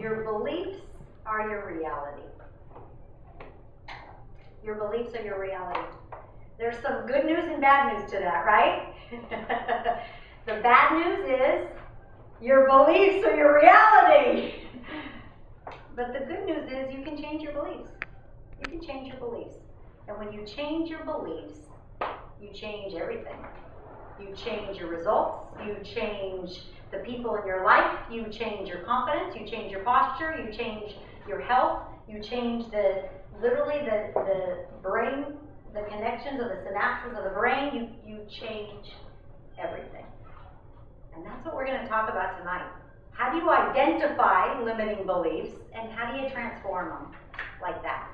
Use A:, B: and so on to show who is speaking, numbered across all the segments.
A: Your beliefs are your reality. Your beliefs are your reality. There's some good news and bad news to that, right? The bad news is your beliefs are your reality. But the good news is you can change your beliefs. You can change your beliefs. And when you change your beliefs, you change everything. You change your results, you change the people in your life, you change your confidence, you change your posture, you change your health, you change literally the brain, the connections of the synapses of the brain, you change everything. And that's what we're going to talk about tonight. How do you identify limiting beliefs and how do you transform them like that?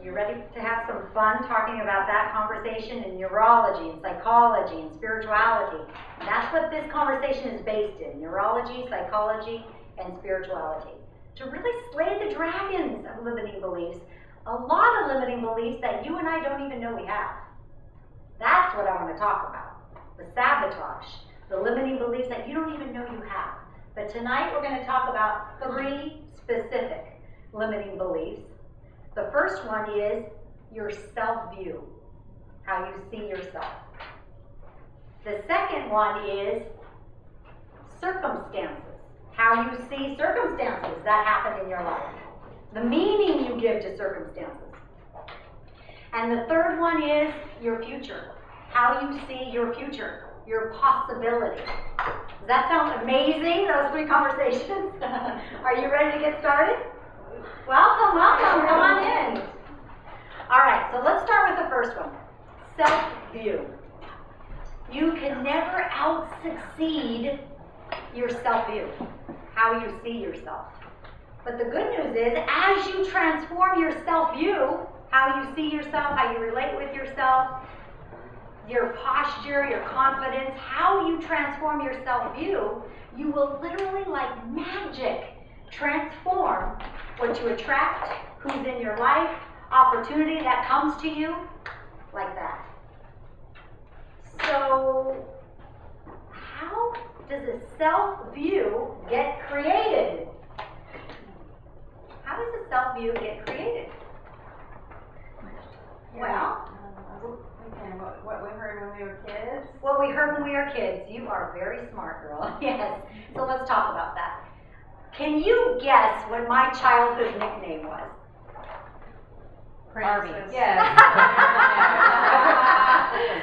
A: You ready to have some fun talking about that conversation in neurology and psychology and spirituality? And that's what this conversation is based in, neurology, psychology, and spirituality. To really slay the dragons of limiting beliefs, a lot of limiting beliefs that you and I don't even know we have. That's what I want to talk about, the sabotage, the limiting beliefs that you don't even know you have. But tonight we're going to talk about 3 specific limiting beliefs. The first one is your self-view, how you see yourself. The second one is circumstances, how you see circumstances that happen in your life, the meaning you give to circumstances. And the third one is your future, how you see your future, your possibility. Does that sound amazing, those 3 conversations? Are you ready to get started? Welcome, welcome, come on in. All right, so let's start with the first one, self-view. You can never out-succeed your self-view, how you see yourself. But the good news is, as you transform your self-view, how you see yourself, how you relate with yourself, your posture, your confidence, how you transform your self-view, you will literally, like magic, transform what you attract, who's in your life, opportunity that comes to you, like that. So, how does a self-view get created? How does a self-view get created? Well,
B: what we heard when we were kids?
A: What we heard when we were kids. You are very smart, girl. Yes. So let's talk about that. Can you guess what my childhood nickname was?
B: Barbie.
A: Yes.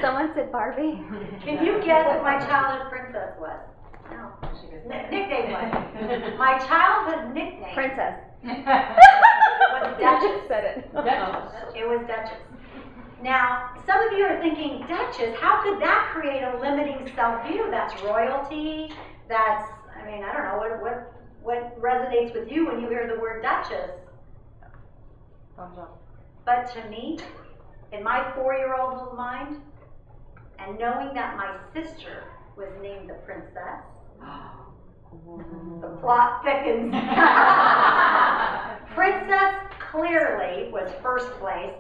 C: Someone said Barbie.
A: Can you guess what my childhood princess was? No. Nickname was. My childhood nickname.
C: Princess.
A: Was Duchess.
C: You just said it.
B: Duchess.
A: It was Duchess. Now, some of you are thinking, Duchess, how could that create a limiting self-view? That's royalty. That's, I mean, I don't know, what resonates with you when you hear the word Duchess?
B: Thumbs up.
A: But to me, in my 4-year-old little mind, and knowing that my sister was named the princess, the plot thickens. Princess clearly was first place.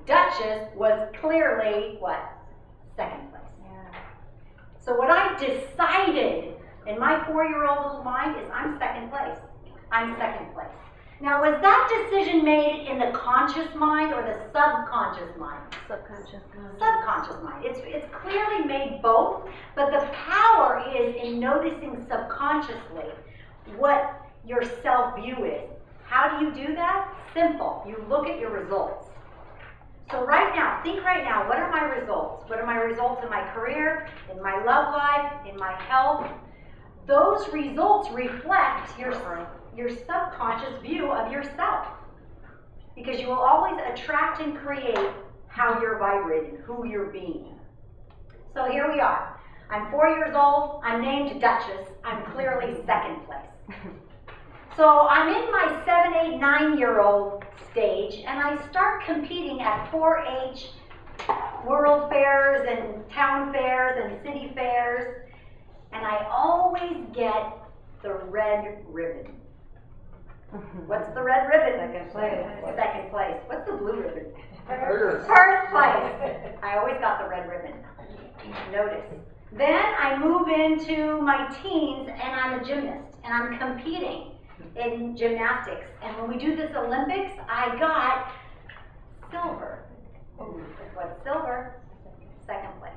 A: Duchess was clearly, what? Second place.
B: Yeah.
A: So what I decided in my 4-year-old little mind is I'm second place. I'm second place. Now, was that decision made in the conscious mind or the subconscious mind?
C: Subconscious.
A: Subconscious mind. It's clearly made both, but the power is in noticing subconsciously what your self-view is. How do you do that? Simple. You look at your results. So right now, think right now, what are my results? What are my results in my career, in my love life, in my health? Those results reflect your subconscious view of yourself. Because you will always attract and create how you're vibrating, who you're being. So here we are. I'm 4 years old. I'm named Duchess. I'm clearly second place. So I'm in my 7, 8, 9-year-old stage, and I start competing at 4-H world fairs and town fairs and city fairs, and I always get the red ribbon. What's the red ribbon?
C: Second place.
A: Second place. What's the blue ribbon?
D: First.
A: First place. I always got the red ribbon. Notice. Then I move into my teens, and I'm a gymnast, and I'm competing in gymnastics. And when we do this Olympics, I got silver. What's silver? Second place.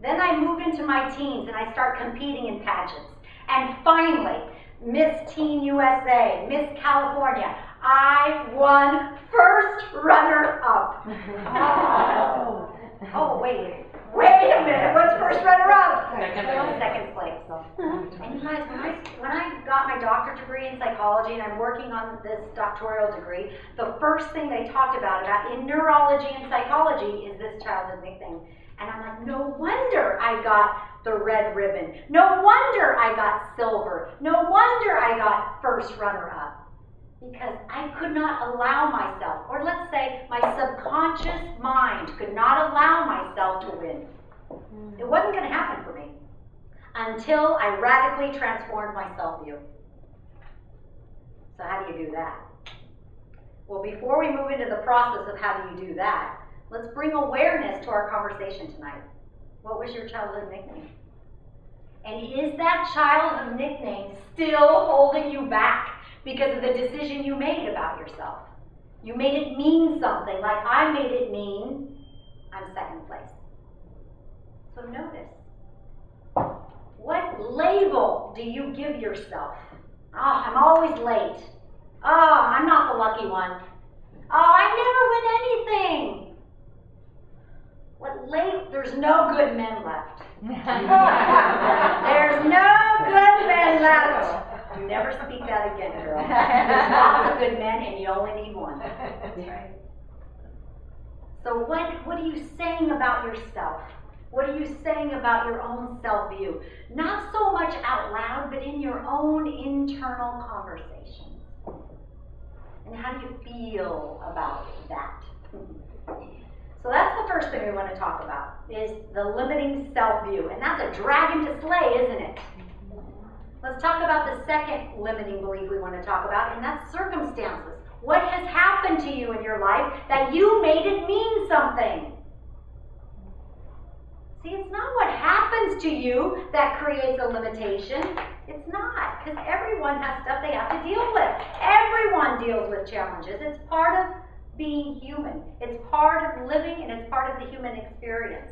A: Then I move into my teens and I start competing in pageants. And finally, Miss Teen USA, Miss California, I won first runner-up. Oh, wait a minute, what's first runner-up? Second place. And you guys, when I got my doctorate degree in psychology and I'm working on this doctoral degree, the first thing they talked about in neurology and psychology is this childhood nickname. And I'm like, no wonder I got the red ribbon. No wonder I got silver. No wonder I got first runner-up. Because I could not allow myself, or let's say my subconscious mind could not allow myself to win. It wasn't going to happen for me until I radically transformed my self-view. So how do you do that? Well, before we move into the process of how do you do that, let's bring awareness to our conversation tonight. What was your childhood nickname? And is that childhood nickname still holding you back because of the decision you made about yourself? You made it mean something, like I made it mean I'm second place. So notice, what label do you give yourself? Oh, I'm always late. Oh, I'm not the lucky one. Oh, I never win anything. What label? There's no good men left. There's no good men left. Never speak that again, girl. There's lots of good men and you only need one.
B: That's right.
A: So what are you saying about yourself? What are you saying about your own self-view? Not so much out loud, but in your own internal conversation. And how do you feel about that? So that's the first thing we want to talk about, is the limiting self-view. And that's a dragon to slay, isn't it? Let's talk about the second limiting belief we want to talk about, and that's circumstances. What has happened to you in your life that you made it mean something? See, it's not what happens to you that creates a limitation. It's not, because everyone has stuff they have to deal with. Everyone deals with challenges. It's part of being human. It's part of living, and it's part of the human experience.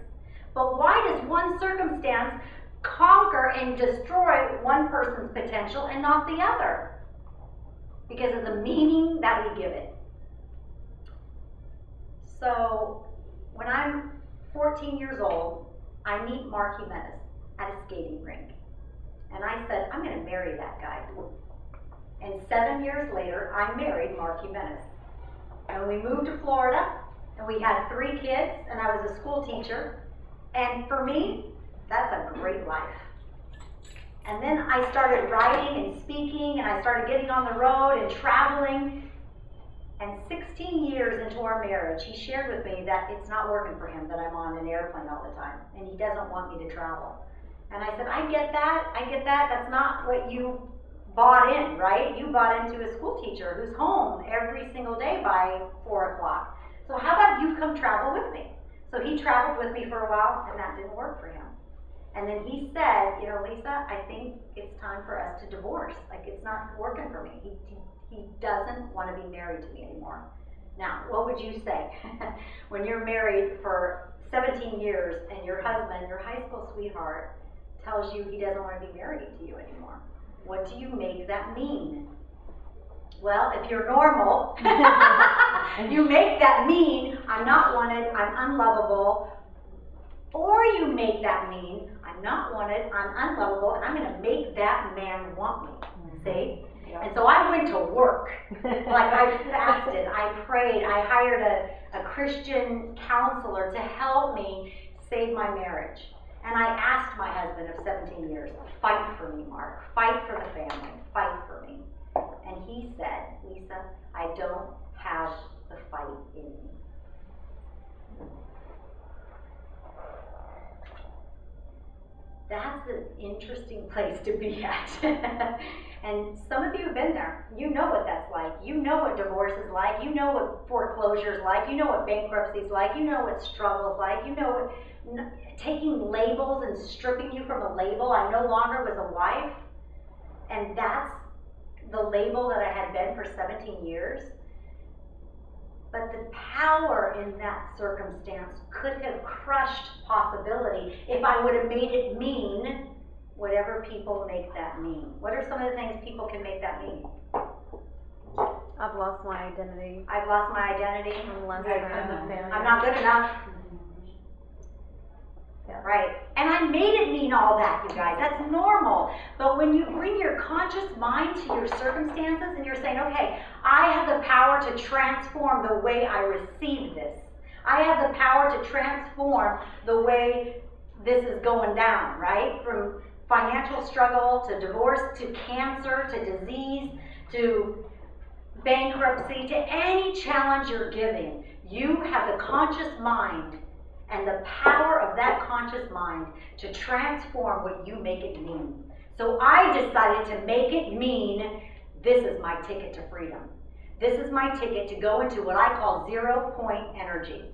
A: But why does one circumstance conquer and destroy one person's potential and not the other? Because of the meaning that we give it. So, when I'm 14 years old, I meet Mark Jimenez at a skating rink. And I said, I'm going to marry that guy. And 7 years later, I married Mark Jimenez. And we moved to Florida, and we had 3 kids, and I was a school teacher. And for me, that's a great life. And then I started writing and speaking, and I started getting on the road and traveling. And 16 years into our marriage, he shared with me that it's not working for him that I'm on an airplane all the time, and he doesn't want me to travel. And I said, I get that, that's not what you bought in, right? You bought into a school teacher who's home every single day by 4 o'clock. So how about you come travel with me? So he traveled with me for a while, and that didn't work for him. And then he said, you know, Lisa, I think it's time for us to divorce. Like, it's not working for me. He doesn't want to be married to me anymore. Now, what would you say when you're married for 17 years and your husband, your high school sweetheart, tells you he doesn't want to be married to you anymore? What do you make that mean? Well, if you're normal, you make that mean, I'm not wanted, I'm unlovable. Or you make that mean, I'm not wanted, I'm unlovable, and I'm going to make that man want me. See? Yeah. And so I went to work. Like, I fasted, I prayed, I hired a Christian counselor to help me save my marriage. And I asked my husband of 17 years, fight for me, Mark. Fight for the family. Fight for me. And he said, Lisa, I don't have the fight in me. That's an interesting place to be at. And some of you have been there. You know what that's like. You know what divorce is like. You know what foreclosure is like. You know what bankruptcy is like. You know what struggle is like. You know what taking labels and stripping you from a label. I no longer was a wife. And that's the label that I had been for 17 years. But the power in that circumstance could have crushed possibility if I would have made it mean whatever people make that mean. What are some of the things people can make that mean?
C: I've lost my identity.
A: I've lost my identity.
C: I'm less
B: Right,
C: than.
B: I'm a failure.
A: I'm not good enough.
C: Yeah.
A: Right. And I made it mean all that, you guys. That's normal. But when you bring your conscious mind to your circumstances and you're saying, okay, I have the power to transform the way I receive this. I have the power to transform the way this is going down, right? From financial struggle to divorce to cancer to disease to bankruptcy to any challenge you're giving. You have the conscious mind and the power of that conscious mind to transform what you make it mean. So I decided to make it mean, this is my ticket to freedom. This is my ticket to go into what I call 0 point energy.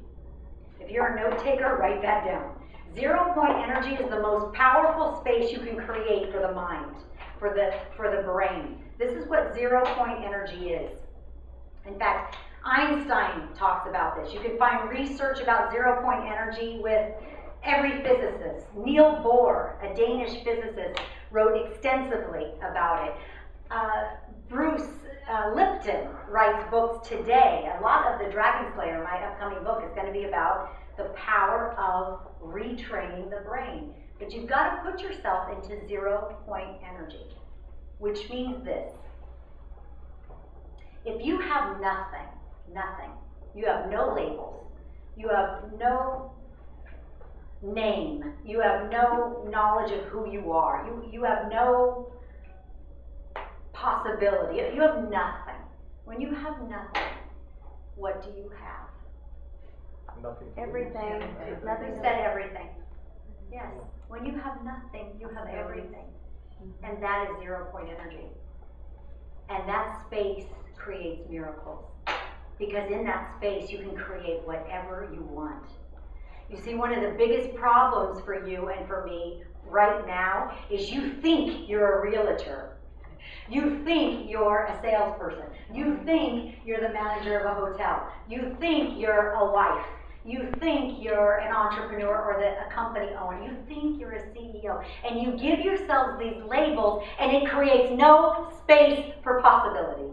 A: If you're a note taker, write that down. 0 point energy is the most powerful space you can create for the mind, for the brain. This is what 0 point energy is. In fact, Einstein talks about this. You can find research about 0 point energy with every physicist. Niels Bohr, a Danish physicist, wrote extensively about it. Bruce Lipton writes books today. A lot of the Dragon Slayer, my upcoming book, is going to be about the power of retraining the brain. But you've got to put yourself into 0 point energy, which means this. If you have nothing, you have no labels, you have no name, you have no knowledge of who you are, you have no possibility, you have nothing. When you have nothing, what do you have?
D: Nothing.
C: Everything.
A: You
C: Nothing.
A: said everything. Yes. When you have nothing, you have everything. And that is 0 point energy. And that space creates miracles. Because in that space, you can create whatever you want. You see, one of the biggest problems for you and for me right now is you think you're a realtor. You think you're a salesperson. You think you're the manager of a hotel. You think you're a wife. You think you're an entrepreneur or a company owner. You think you're a CEO. And you give yourselves these labels, and it creates no space for possibility.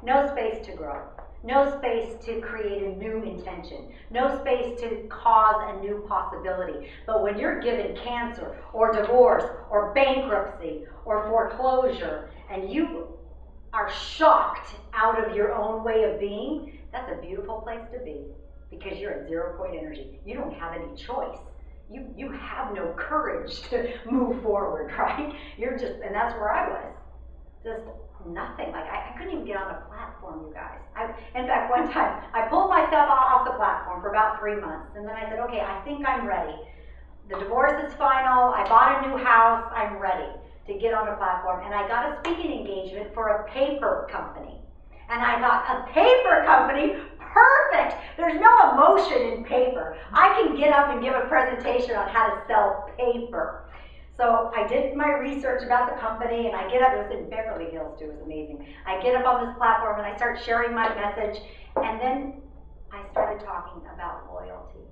A: No space to grow. No space to create a new intention. No space to cause a new possibility. But when you're given cancer or divorce or bankruptcy or foreclosure and you are shocked out of your own way of being, that's a beautiful place to be because you're at 0 point energy. You don't have any choice. You have no courage to move forward, right? You're just, and that's where I was. Just nothing. Like I couldn't even get on a platform, you guys. In fact, one time I pulled myself off the platform for about 3 months, and then I said, okay, I think I'm ready. The divorce is final. I bought a new house. I'm ready to get on a platform, and I got a speaking engagement for a paper company. And I thought, a paper company? Perfect! There's no emotion in paper. I can get up and give a presentation on how to sell paper. So I did my research about the company, and I get up, it was in Beverly Hills too, it was amazing. I get up on this platform and I start sharing my message, and then I started talking about loyalty.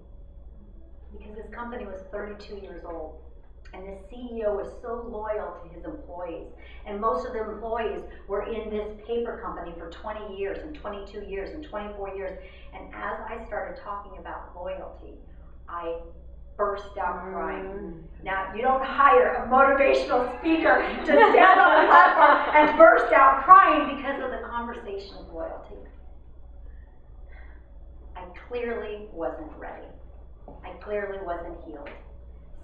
A: Because this company was 32 years old, and the CEO was so loyal to his employees. And most of the employees were in this paper company for 20 years, and 22 years, and 24 years. And as I started talking about loyalty, I burst out crying. Now, you don't hire a motivational speaker to stand on the platform and burst out crying because of the conversation of loyalty. I clearly wasn't ready. I clearly wasn't healed.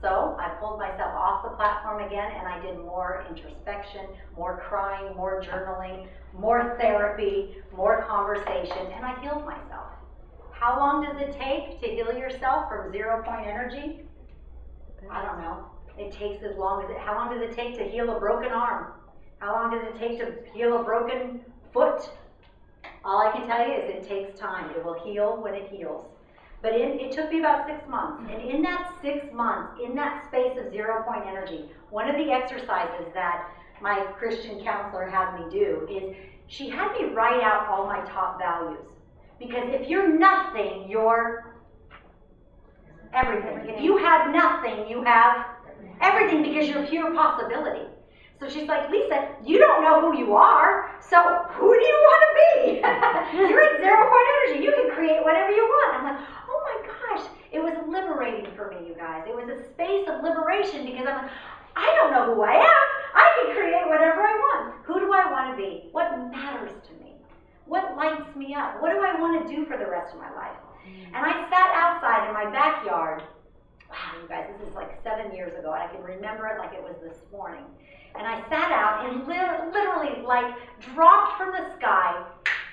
A: So I pulled myself off the platform again, and I did more introspection, more crying, more journaling, more therapy, more conversation, and I healed myself. How long does it take to heal yourself from 0 point energy? I don't know. It takes as long as how long does it take to heal a broken arm? How long does it take to heal a broken foot? All I can tell you is it takes time. It will heal when it heals. But it took me about 6 months. And in that 6 months, in that space of 0 point energy, one of the exercises that my Christian counselor had me do is she had me write out all my top values. Because if you're nothing, you're everything. If you have nothing, you have everything because you're pure possibility. So she's like, Lisa, you don't know who you are, so who do you want to be? You're at 0 point energy. You can create whatever you want. I'm like, oh my gosh. It was liberating for me, you guys. It was a space of liberation because I'm like, I don't know who I am. I can create whatever I want. Who do I want to be? What matters to me? What lights me up? What do I want to do for the rest of my life? And I sat outside in my backyard. Wow, you guys, this is like 7 years ago, and I can remember it like it was this morning. And I sat out and literally, like, dropped from the sky,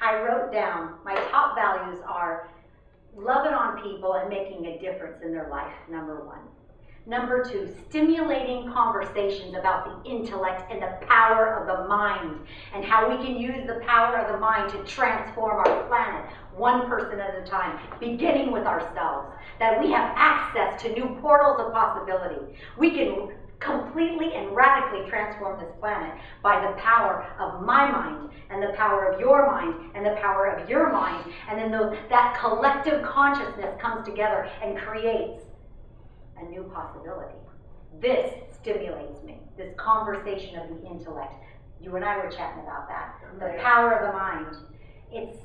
A: I wrote down my top values are loving on people and making a difference in their life, number 1. Number 2, stimulating conversations about the intellect and the power of the mind and how we can use the power of the mind to transform our planet one person at a time, beginning with ourselves, that we have access to new portals of possibility. We can completely and radically transform this planet by the power of my mind and the power of your mind and the power of your mind, and then that collective consciousness comes together and creates a new possibility. This stimulates me, this conversation of the intellect. You and I were chatting about that. The power of the mind. It's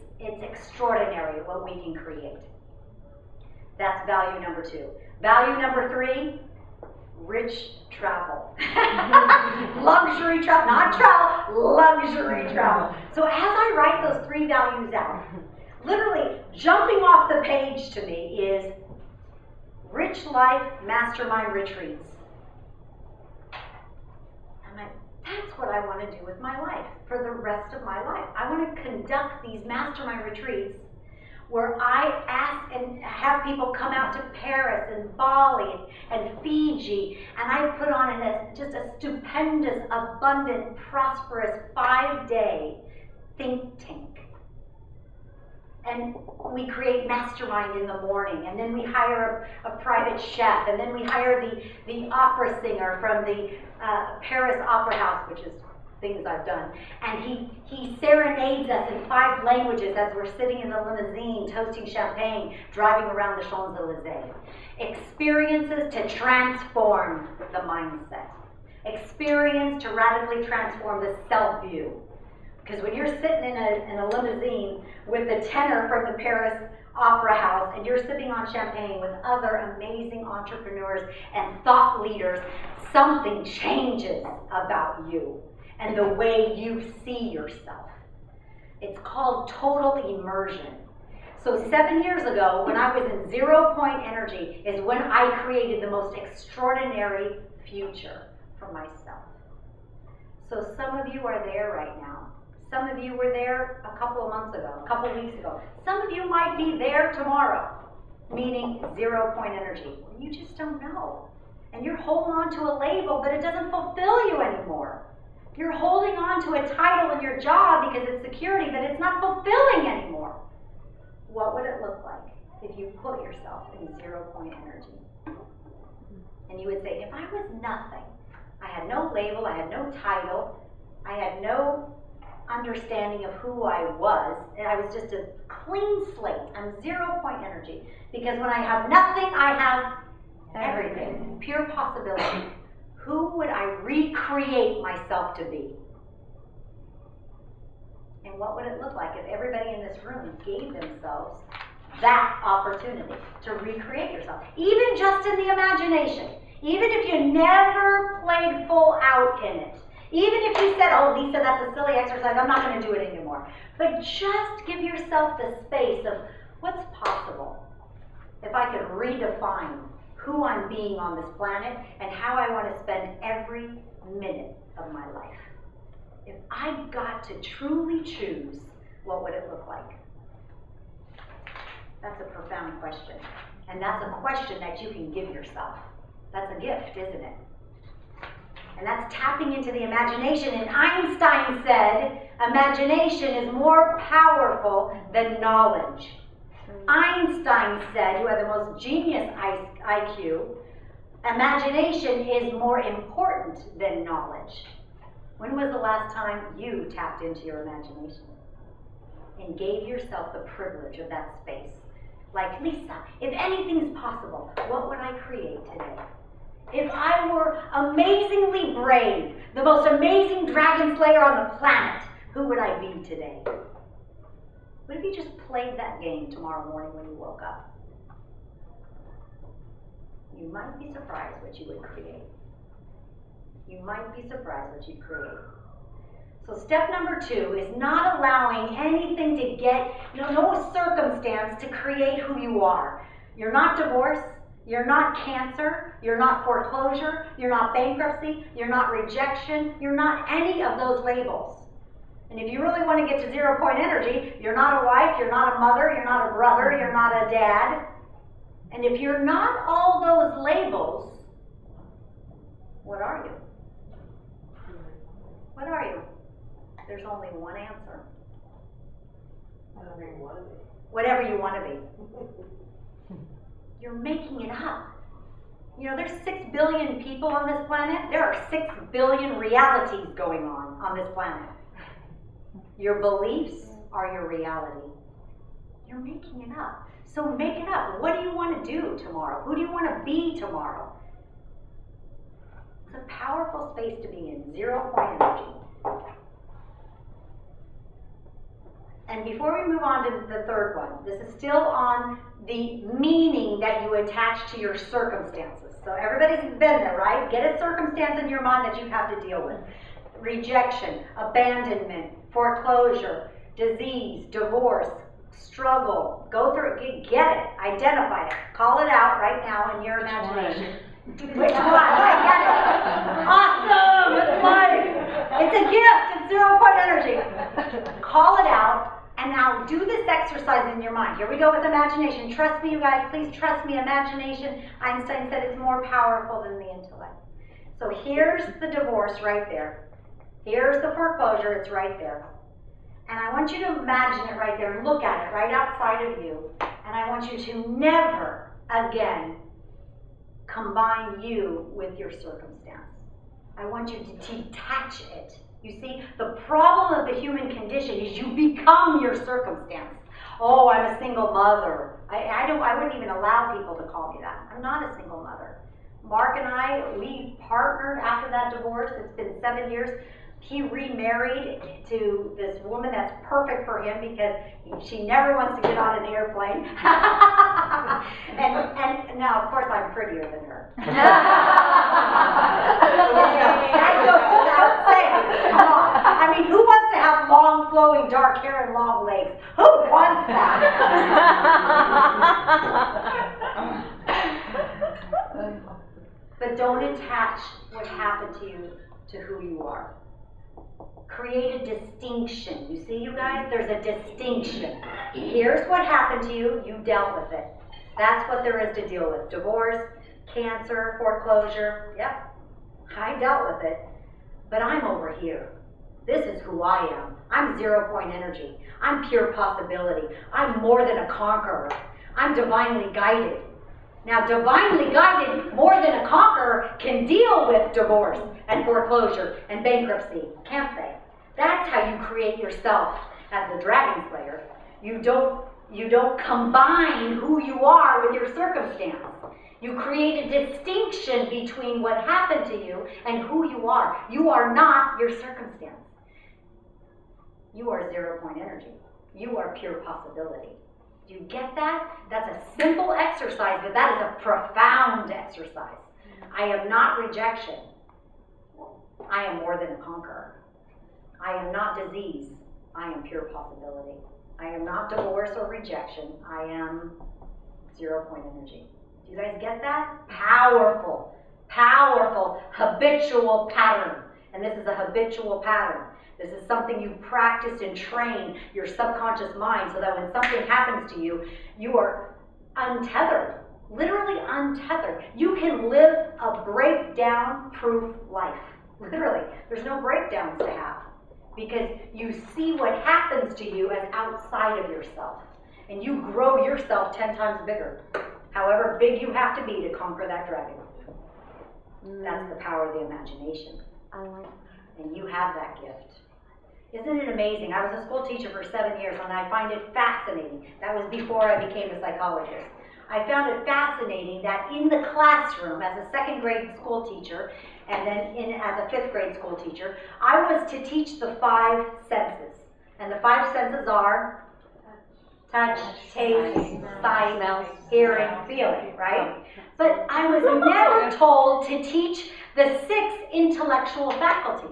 A: extraordinary what we can create. That's value number 2. Value number 3, rich travel. Luxury travel, not travel, luxury travel. So as I write those 3 values out, literally jumping off the page to me is Rich Life Mastermind Retreats. I'm like, that's what I want to do with my life for the rest of my life. I want to conduct these mastermind retreats where I ask and have people come out to Paris and Bali and Fiji, and I put on just a stupendous, abundant, prosperous 5-day think tank. And we create mastermind in the morning, and then we hire a private chef, and then we hire the opera singer from the Paris Opera House, which is things I've done. And he serenades us in 5 languages as we're sitting in the limousine, toasting champagne, driving around the Champs-Élysées. Experiences to transform the mindset. Experience to radically transform the self-view. Because when you're sitting in a limousine with the tenor from the Paris Opera House and you're sipping on champagne with other amazing entrepreneurs and thought leaders, something changes about you and the way you see yourself. It's called total immersion. So 7 years ago, when I was in 0 point energy, is when I created the most extraordinary future for myself. So some of you are there right now. Some of you were there a couple of months ago, a couple of weeks ago. Some of you might be there tomorrow, meaning 0 point energy. You just don't know. And you're holding on to a label, but it doesn't fulfill you anymore. You're holding on to a title in your job because it's security, but it's not fulfilling anymore. What would it look like if you put yourself in 0 point energy? And you would say, if I was nothing, I had no label, I had no title, I had no understanding of who I was, and I was just a clean slate. I'm 0 point energy. Because when I have nothing, I have everything. Pure possibility. Who would I recreate myself to be? And what would it look like if everybody in this room gave themselves that opportunity to recreate yourself? Even just in the imagination. Even if you never played full out in it. Even if you said, oh, Lisa, that's a silly exercise, I'm not going to do it anymore. But just give yourself the space of what's possible if I could redefine who I'm being on this planet and how I want to spend every minute of my life. If I got to truly choose, what would it look like? That's a profound question. And that's a question that you can give yourself. That's a gift, isn't it? And that's tapping into the imagination. And Einstein said, imagination is more powerful than knowledge. Einstein said, who had the most genius IQ, imagination is more important than knowledge. When was the last time you tapped into your imagination and gave yourself the privilege of that space? Like, Lisa, if anything's possible, what would I create today? If I were amazingly brave, the most amazing dragon slayer on the planet, who would I be today? What if you just played that game tomorrow morning when you woke up? You might be surprised what you would create. You might be surprised what you'd create. So step number 2 is not allowing anything to get, no circumstance to create who you are. You're not divorce, you're not cancer, you're not foreclosure, you're not bankruptcy, you're not rejection, you're not any of those labels. And if you really want to get to 0 point energy, you're not a wife, you're not a mother, you're not a brother, you're not a dad. And if you're not all those labels, what are you? What are you? There's only one answer.
D: Whatever you want to be.
A: Whatever you want to be. You're making it up. There's 6 billion people on this planet. There are 6 billion realities going on this planet. Your beliefs are your reality. You're making it up. So make it up. What do you want to do tomorrow? Who do you want to be tomorrow? It's a powerful space to be in. 0 point energy. And before we move on to the third one, this is still on the meaning that you attach to your circumstances. So everybody's been there, right? Get a circumstance in your mind that you have to deal with. Rejection, abandonment, foreclosure, disease, divorce, struggle. Go through it, get it, identify it, call it out right now in your imagination. Which one? I get it. Awesome! It's life. It's a gift. It's 0 point energy. Call it out, and now do this exercise in your mind. Here we go with imagination. Trust me, you guys. Please trust me. Imagination, Einstein said, is more powerful than the intellect. So here's the divorce right there. Here's the foreclosure. It's right there. And I want you to imagine it right there and look at it right outside of you. And I want you to never again combine you with your circumstance. I want you to detach it. You see, the problem of the human condition is you become your circumstance. Oh, I'm a single mother. I wouldn't even allow people to call me that. I'm not a single mother. Mark and I, we partnered after that divorce. It's been 7 years. He remarried to this woman that's perfect for him because she never wants to get on an airplane. and now, of course, I'm prettier than her. That goes without saying. I mean, who wants to have long, flowing, dark hair and long legs? Who wants that? But don't attach what happened to you to who you are. Create a distinction. You see, you guys, there's a distinction. Here's what happened to you. You dealt with it. That's what there is to deal with. Divorce, cancer, foreclosure. Yep, I dealt with it. But I'm over here. This is who I am. I'm 0 point energy. I'm pure possibility. I'm more than a conqueror. I'm divinely guided. Now, divinely guided, more than a conqueror, can deal with divorce and foreclosure and bankruptcy, can't they? That's how you create yourself as the dragon slayer. You don't combine who you are with your circumstance. You create a distinction between what happened to you and who you are. You are not your circumstance. You are 0 point energy. You are pure possibility. Do you get that? That's a simple exercise, but that is a profound exercise. I am not rejection. I am more than a conqueror. I am not disease. I am pure possibility. I am not divorce or rejection. I am 0 point energy. Do you guys get that? Powerful, powerful, habitual pattern. And this is a habitual pattern. This is something you practice and train your subconscious mind so that when something happens to you, you are untethered, literally untethered. You can live a breakdown-proof life. Literally, there's no breakdowns to have because you see what happens to you as outside of yourself. And you grow yourself 10 times bigger, however big you have to be to conquer that dragon. That's the power of the imagination.
C: I like that.
A: And you have that gift. Isn't it amazing? I was a school teacher for 7 years and I find it fascinating. That was before I became a psychologist. I found it fascinating that in the classroom, as a second grade school teacher, and then as a fifth grade school teacher, I was to teach the 5 senses. And the 5 senses are touch, taste, sight, hearing, feeling, right? But I was never told to teach the 6 intellectual faculties.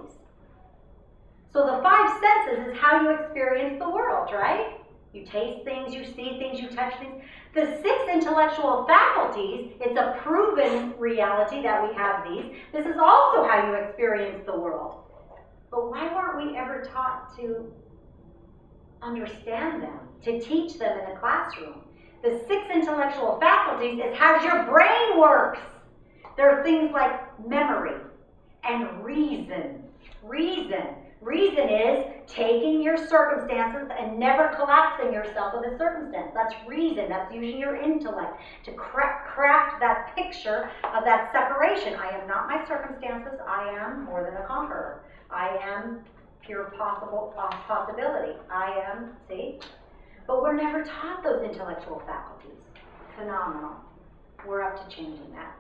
A: So the 5 senses is how you experience the world, right? You taste things, you see things, you touch things. The 6 intellectual faculties, it's a proven reality that we have these. This is also how you experience the world. But why weren't we ever taught to understand them, to teach them in the classroom? The 6 intellectual faculties is how your brain works. There are things like memory and reason. Reason is taking your circumstances and never collapsing yourself with a circumstance. That's reason. That's using your intellect to craft that picture of that separation. I am not my circumstances. I am more than a conqueror. I am pure possibility. I am, see? But we're never taught those intellectual faculties. Phenomenal. We're up to changing that.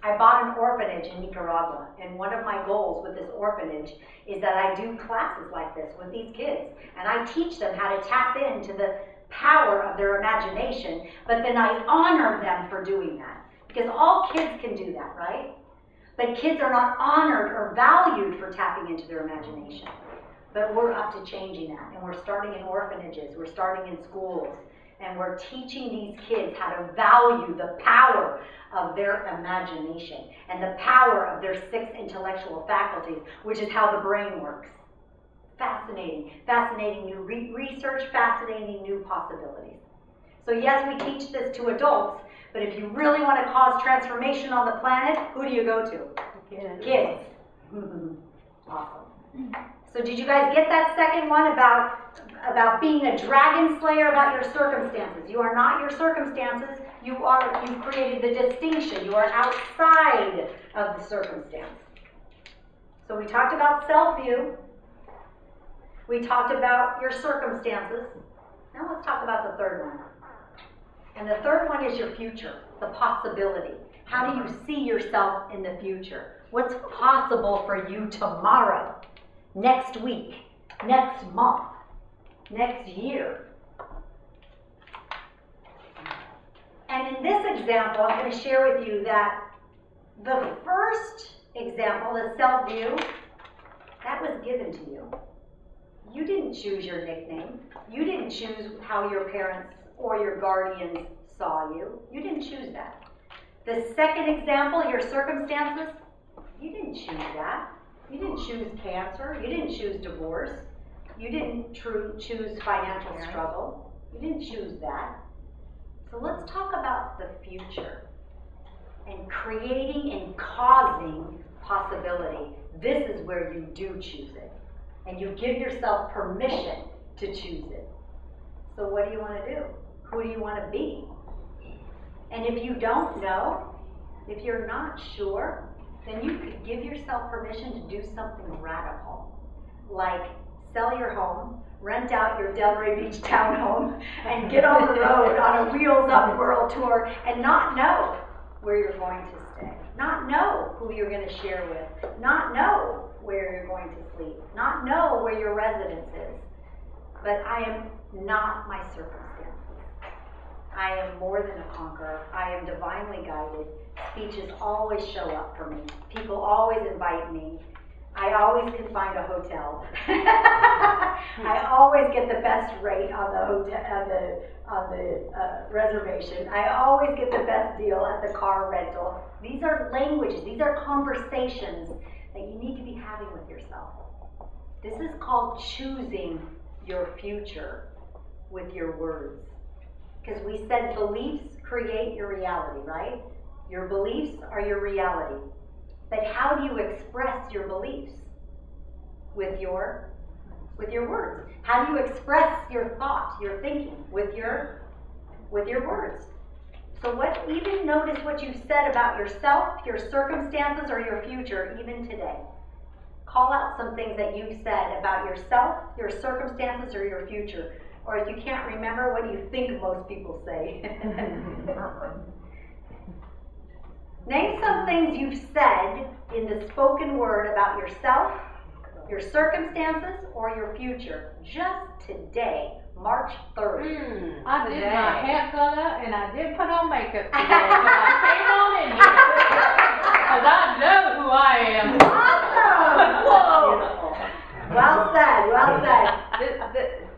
A: I bought an orphanage in Nicaragua, and one of my goals with this orphanage is that I do classes like this with these kids, and I teach them how to tap into the power of their imagination, but then I honor them for doing that, because all kids can do that, right? But kids are not honored or valued for tapping into their imagination. But we're up to changing that, and we're starting in orphanages, we're starting in schools, and we're teaching these kids how to value the power of their imagination and the power of their 6 intellectual faculties, which is how the brain works. Fascinating. Fascinating new research, fascinating new possibilities. So yes, we teach this to adults, but if you really want to cause transformation on the planet, who do you go to? Kids. Awesome. So did you guys get that second one about being a dragon slayer about your circumstances? You are not your circumstances. You've created the distinction. You are outside of the circumstance. So we talked about self-view. We talked about your circumstances. Now let's talk about the third one. And the third one is your future, the possibility. How do you see yourself in the future? What's possible for you tomorrow, next week, next month, next year? And in this example, I'm going to share with you that the first example, the self-view, that was given to you. You didn't choose your nickname. You didn't choose how your parents or your guardians saw you. You didn't choose that. The second example, your circumstances, you didn't choose that. You didn't choose cancer. You didn't choose divorce. You didn't choose financial struggle. You didn't choose that. So let's talk about the future and creating and causing possibility. This is where you do choose it. And you give yourself permission to choose it. So what do you want to do? Who do you want to be? And if you don't know, if you're not sure, then you could give yourself permission to do something radical. Like sell your home, rent out your Delray Beach townhome, and get on the road on a Wheels Up World Tour and not know where you're going to stay. Not know who you're going to share with. Not know where you're going to sleep. Not know where your residence is. But I am not my circumstances. I am more than a conqueror. I am divinely guided. Speeches always show up for me. People always invite me. I always can find a hotel. I always get the best rate on the hotel, on the reservation. I always get the best deal at the car rental. These are languages. These are conversations that you need to be having with yourself. This is called choosing your future with your words. Because we said beliefs create your reality, right? Your beliefs are your reality. But how do you express your beliefs? With your words. How do you express your thought, your thinking? With your words. So even notice what you said about yourself, your circumstances, or your future, even today. Call out out some things that you've said about yourself, your circumstances, or your future. Or if you can't remember, what do you think most people say? Name some things you've said in the spoken word about yourself, your circumstances, or your future. Just today, March 3rd.
E: I did my hair color and I did put on makeup today, but I came on in here. Cause I know who I am.
A: Awesome! Whoa! Well said, well said.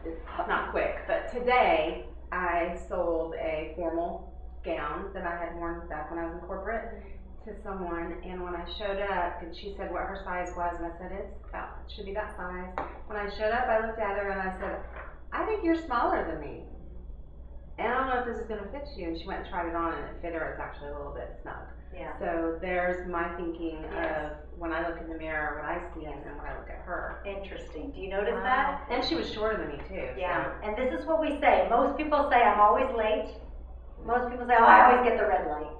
B: It's not quick, but today I sold a formal gown that I had worn back when I was in corporate to someone, and when I showed up, and she said what her size was, and I said it should be that size. When I showed up, I looked at her and I said, I think you're smaller than me, and I don't know if this is going to fit you. And she went and tried it on, and it fit her. It's actually a little bit snug.
A: Yeah.
B: So there's my thinking of when I look in the mirror, what I see, and then when I look at her.
A: Interesting. Do you notice that?
B: And she was shorter than me too.
A: Yeah. And this is what we say. Most people say, I'm always late. Most people say, oh, I always get the red light.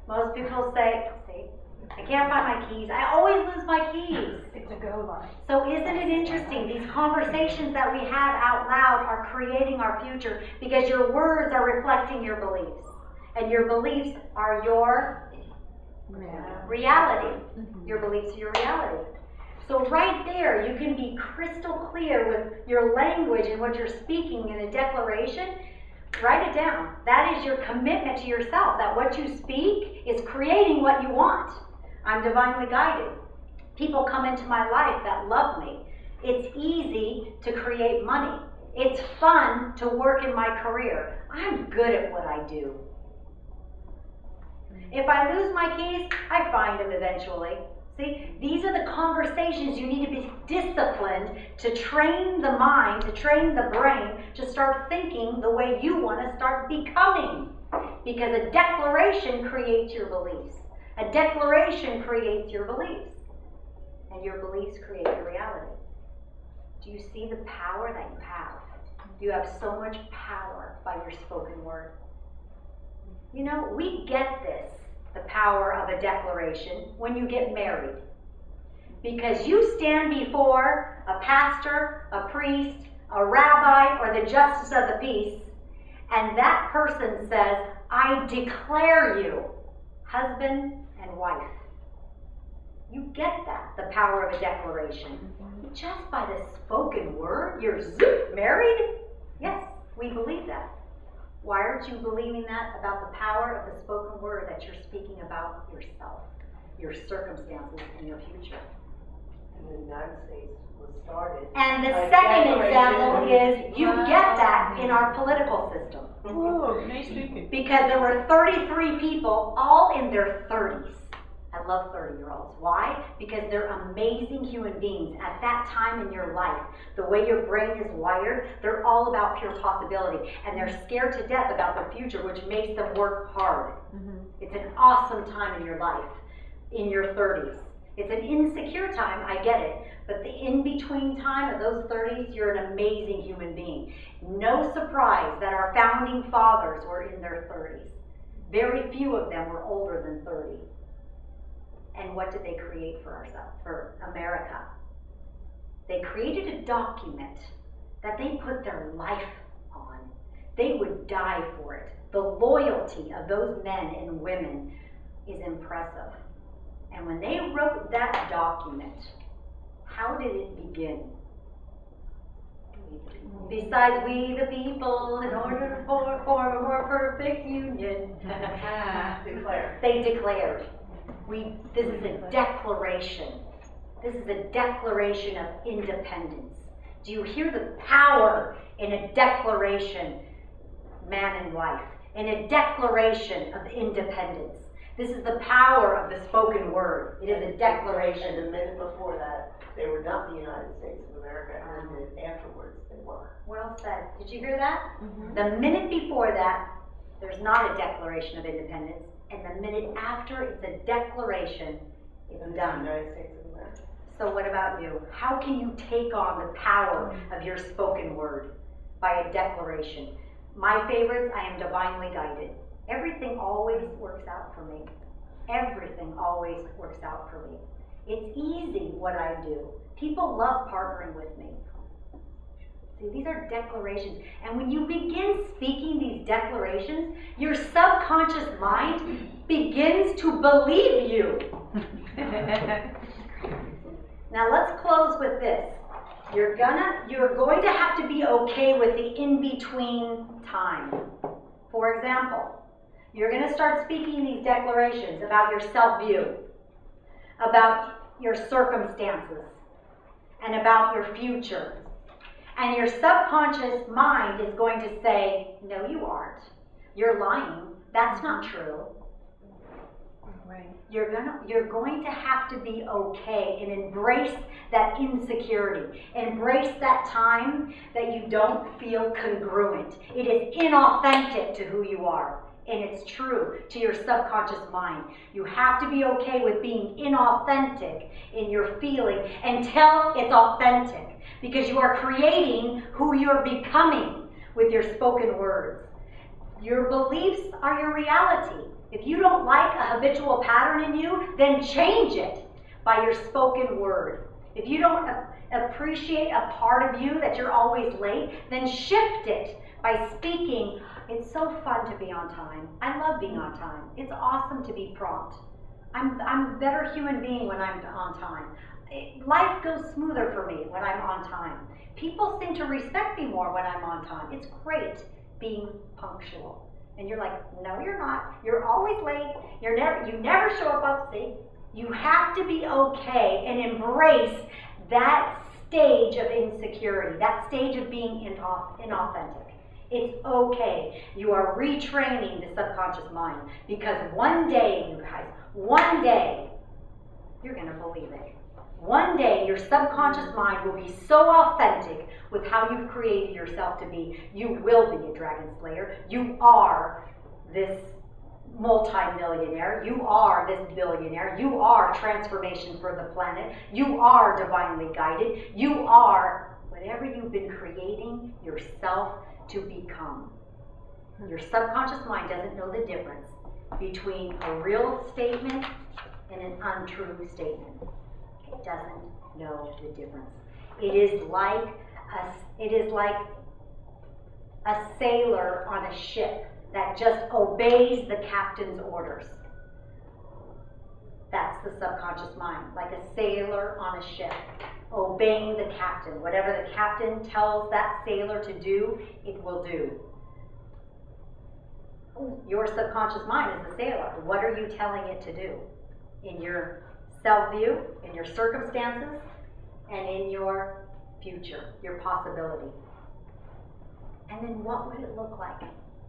A: Most people say, see, I can't find my keys. I always lose my keys.
E: It's a go line.
A: So isn't it interesting? These conversations that we have out loud are creating our future because your words are reflecting your beliefs. And your beliefs are your reality. Your beliefs are your reality. So right there, you can be crystal clear with your language and what you're speaking in a declaration. Write it down. That is your commitment to yourself, that what you speak is creating what you want. I'm divinely guided. People come into my life that love me. It's easy to create money. It's fun to work in my career. I'm good at what I do. If I lose my keys, I find them eventually. See, these are the conversations you need to be disciplined to train the mind, to train the brain, to start thinking the way you want to start becoming. Because a declaration creates your beliefs. A declaration creates your beliefs. And your beliefs create your reality. Do you see the power that you have? You have so much power by your spoken word. You know, we get this, the power of a declaration, when you get married. Because you stand before a pastor, a priest, a rabbi, or the justice of the peace, and that person says, I declare you husband and wife. You get that, the power of a declaration. Just by the spoken word, you're married? Yes, we believe that. Why aren't you believing that about the power of the spoken word that you're speaking about yourself, your circumstances, and your future?
D: And the United States was started.
A: And the
D: by
A: second
D: declaration.
A: example is you get that in our political system.
E: Oh, nice speaking.
A: Because there were 33 people, all in their 30s. I love 30-year-olds. Why? Because they're amazing human beings. At that time in your life, the way your brain is wired, they're all about pure possibility. And they're scared to death about the future, which makes them work hard. It's an awesome time in your life, in your 30s. It's an insecure time, I get it. But the in-between time of those 30s, you're an amazing human being. No surprise that our founding fathers were in their 30s. Very few of them were older than 30. And what did they create for ourselves, for America? They created a document that they put their life on. They would die for it. The loyalty of those men and women is impressive. And when they wrote that document, how did it begin? Besides, we the people, in order to form a more perfect union.
D: Declare.
A: They declared. This is a declaration. This is a declaration of independence. Do you hear the power in a declaration, man and wife? In a declaration of independence. This is the power of the spoken word. It is a declaration.
D: And the minute before that, they were not the United States of America, and then afterwards they were.
A: Well said. Did you hear that? The minute before that, there's not a declaration of independence. And the minute after, it's a declaration. It's
D: And
A: done.
D: the United States of America.
A: So what about you? How can you take on the power of your spoken word? By a declaration. My favorites, I am divinely guided. Everything always works out for me. Everything always works out for me. It's easy what I do. People love partnering with me. See, these are declarations. And when you begin speaking these declarations, your subconscious mind begins to believe you. Now let's close with this. You're going to have to be okay with the in-between time. For example, you're going to start speaking these declarations about your self-view, about your circumstances, and about your future. And your subconscious mind is going to say, no, you aren't. You're lying. That's not true.
B: Right.
A: You're going to have to be okay and embrace that insecurity. Embrace that time that you don't feel congruent. It is inauthentic to who you are. And it's true to your subconscious mind. You have to be okay with being inauthentic in your feeling until it's authentic. Because you are creating who you're becoming with your spoken words. Your beliefs are your reality. If you don't like a habitual pattern in you, then change it by your spoken word. If you don't appreciate a part of you that you're always late, then shift it by speaking, it's so fun to be on time. I love being on time. It's awesome to be prompt. I'm a better human being when I'm on time. Life goes smoother for me when I'm on time. People seem to respect me more when I'm on time. It's great being punctual. And you're like, no, you're not. You're always late. You never show up. See, you have to be okay and embrace that stage of insecurity, that stage of being inauthentic. It's okay. You are retraining the subconscious mind because one day, you guys, one day, you're going to believe it. One day, your subconscious mind will be so authentic with how you've created yourself to be. You will be a dragon slayer. You are this multi-millionaire. You are this billionaire. You are transformation for the planet. You are divinely guided. You are whatever you've been creating yourself to become. Your subconscious mind doesn't know the difference between a real statement and an untrue statement. It doesn't know the difference. It is like a sailor on a ship that just obeys the captain's orders. That's the subconscious mind, like a sailor on a ship, obeying the captain. Whatever the captain tells that sailor to do, it will do. Your subconscious mind is the sailor. What are you telling it to do? In your self-view, in your circumstances, and in your future, your possibility. And then what would it look like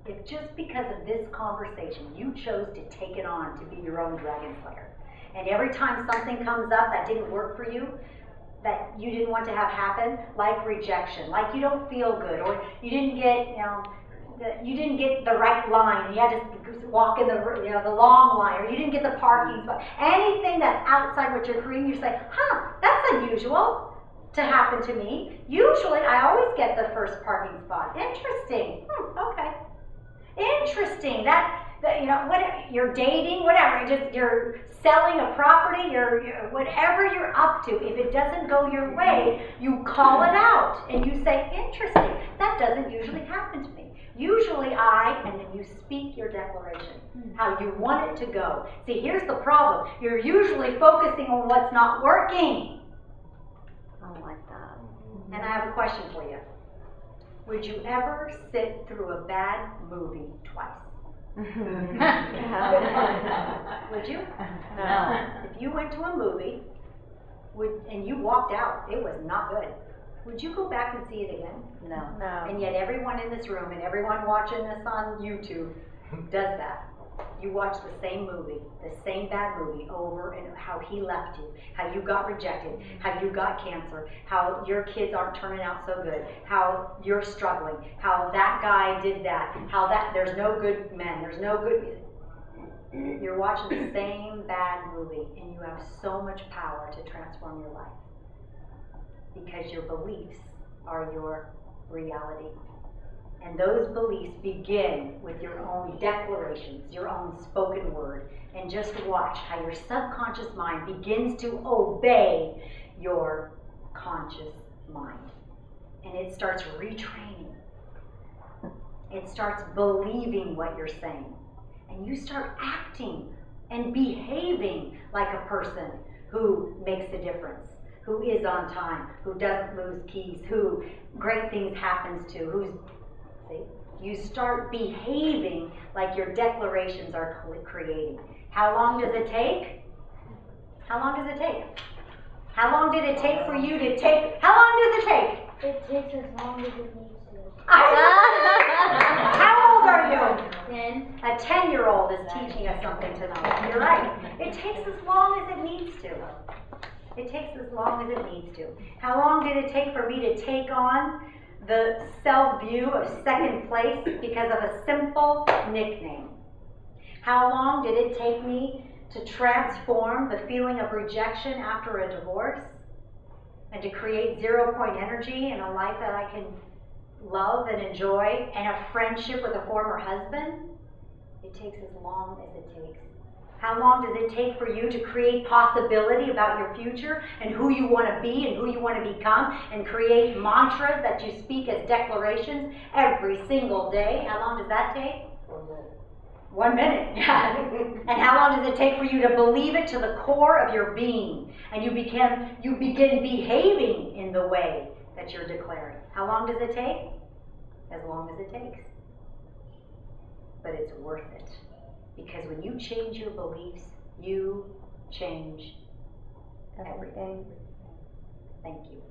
A: if just because of this conversation, you chose to take it on to be your own dragon slayer? And every time something comes up that didn't work for you, that you didn't want to have happen, like rejection, like you don't feel good, or you didn't get, you didn't get the right line, you had to walk in the long line, or you didn't get the parking spot. Anything that's outside what you're creating, you say, that's unusual to happen to me. Usually, I always get the first parking spot. Interesting. Okay. Interesting. That whatever you're dating, whatever, you're selling a property, you're whatever you're up to. If it doesn't go your way, you call it out and you say, interesting. That doesn't usually happen to me. Usually and then you speak your declaration, how you want it to go. See, here's the problem. You're usually focusing on what's not working.
C: I don't like that.
A: And I have a question for you. Would you ever sit through a bad movie twice? Would you?
E: No.
A: If you went to a movie and you walked out, it was not good. Would you go back and see it again? No.
C: No.
A: And yet everyone in this room and everyone watching this on YouTube does that. You watch the same movie, the same bad movie over, and how he left you, how you got rejected, how you got cancer, how your kids aren't turning out so good, how you're struggling, how that guy did that, how there's no good men, there's no good. You're watching the same bad movie, and you have so much power to transform your life. Because your beliefs are your reality. And those beliefs begin with your own declarations, your own spoken word. And just watch how your subconscious mind begins to obey your conscious mind. And it starts retraining. It starts believing what you're saying. And you start acting and behaving like a person who makes a difference, who is on time, who doesn't lose keys, who great things happens to, see? You start behaving like your declarations are creating. How long does it take? How long does it take? How long did it take for you to take? How long does it take?
F: It takes as long as it needs to.
A: How old are you?
F: 10.
A: A 10-year-old is teaching us something tonight. You're right. It takes as long as it needs to. It takes as long as it needs to. How long did it take for me to take on the self-view of second place because of a simple nickname? How long did it take me to transform the feeling of rejection after a divorce and to create 0-point energy in a life that I can love and enjoy and a friendship with a former husband? It takes as long as it takes. How long does it take for you to create possibility about your future and who you want to be and who you want to become and create mantras that you speak as declarations every single day? How long does that take? 1 minute, yeah. And how long does it take for you to believe it to the core of your being and you begin behaving in the way that you're declaring? How long does it take? As long as it takes. But it's worth it. Because when you change your beliefs, you change everything. Thank you.